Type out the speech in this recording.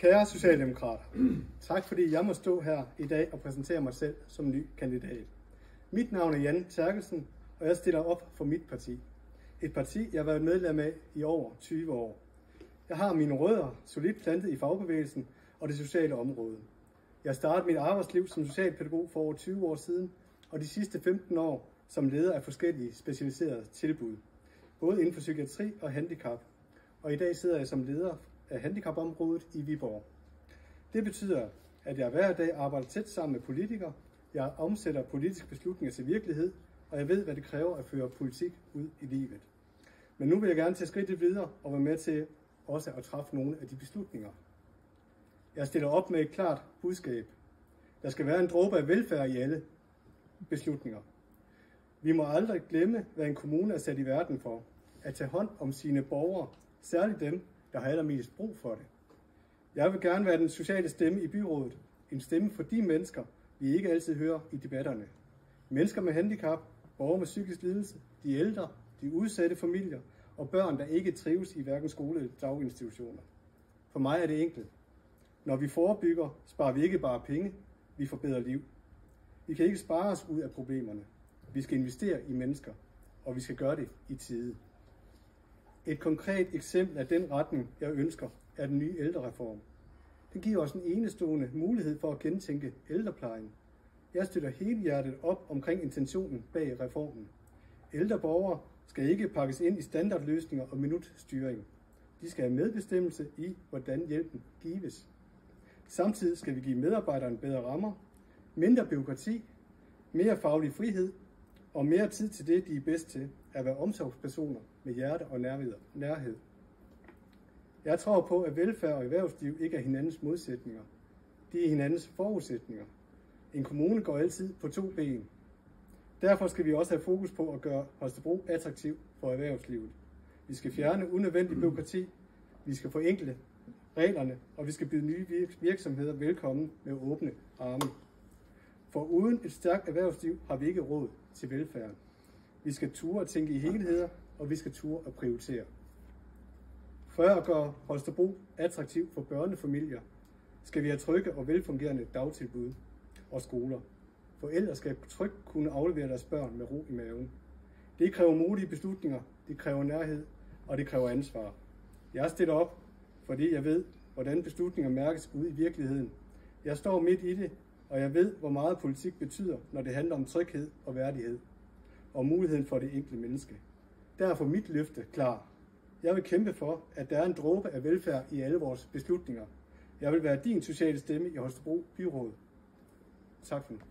Kære Socialdemokrater, tak fordi jeg må stå her i dag og præsentere mig selv som ny kandidat. Mit navn er Jan Terkelsen, og jeg stiller op for mit parti. Et parti, jeg har været medlem af i over 20 år. Jeg har mine rødder solidt plantet i fagbevægelsen og det sociale område. Jeg startede mit arbejdsliv som socialpædagog for over 20 år siden, og de sidste 15 år som leder af forskellige specialiserede tilbud, både inden for psykiatri og handicap. Og i dag sidder jeg som leder af handicapområdet i Viborg. Det betyder, at jeg hver dag arbejder tæt sammen med politikere, jeg omsætter politiske beslutninger til virkelighed, og jeg ved, hvad det kræver at føre politik ud i livet. Men nu vil jeg gerne tage skridtet videre og være med til også at træffe nogle af de beslutninger. Jeg stiller op med et klart budskab. Der skal være en dråbe af velfærd i alle beslutninger. Vi må aldrig glemme, hvad en kommune er sat i verden for. At tage hånd om sine borgere, særligt dem, der har allermest brug for det. Jeg vil gerne være den sociale stemme i byrådet. En stemme for de mennesker, vi ikke altid hører i debatterne. Mennesker med handicap, borgere med psykisk lidelse, de ældre, de udsatte familier og børn, der ikke trives i hverken skole eller daginstitutioner. For mig er det enkelt. Når vi forebygger, sparer vi ikke bare penge, vi forbedrer liv. Vi kan ikke spare os ud af problemerne. Vi skal investere i mennesker, og vi skal gøre det i tide. Et konkret eksempel af den retning, jeg ønsker, er den nye ældrereform. Den giver os en enestående mulighed for at gentænke ældreplejen. Jeg støtter helhjertet op omkring intentionen bag reformen. Ældre borgere skal ikke pakkes ind i standardløsninger og minutstyring. De skal have medbestemmelse i, hvordan hjælpen gives. Samtidig skal vi give medarbejderne bedre rammer, mindre bureaukrati, mere faglig frihed og mere tid til det, de er bedst til, at være omsorgspersoner med hjerte og nærhed. Jeg tror på, at velfærd og erhvervsliv ikke er hinandens modsætninger. De er hinandens forudsætninger. En kommune går altid på 2 ben. Derfor skal vi også have fokus på at gøre Holstebro attraktiv for erhvervslivet. Vi skal fjerne unødvendig bureaukrati, vi skal forenkle reglerne, og vi skal byde nye virksomheder velkommen med åbne arme. For uden et stærkt erhvervsliv har vi ikke råd til velfærd. Vi skal ture at tænke i helheder, og vi skal ture at prioritere. For at gøre Holstebro attraktiv for børnefamilier, skal vi have trygge og velfungerende dagtilbud og skoler. Forældre skal trygt kunne aflevere deres børn med ro i maven. Det kræver modige beslutninger, det kræver nærhed, og det kræver ansvar. Jeg stiller op, fordi jeg ved, hvordan beslutninger mærkes ude i virkeligheden. Jeg står midt i det, og jeg ved, hvor meget politik betyder, når det handler om tryghed og værdighed, og muligheden for det enkelte menneske. Derfor mit løfte klar. Jeg vil kæmpe for, at der er en dråbe af velfærd i alle vores beslutninger. Jeg vil være din sociale stemme i Holstebro Byråd. Tak for det.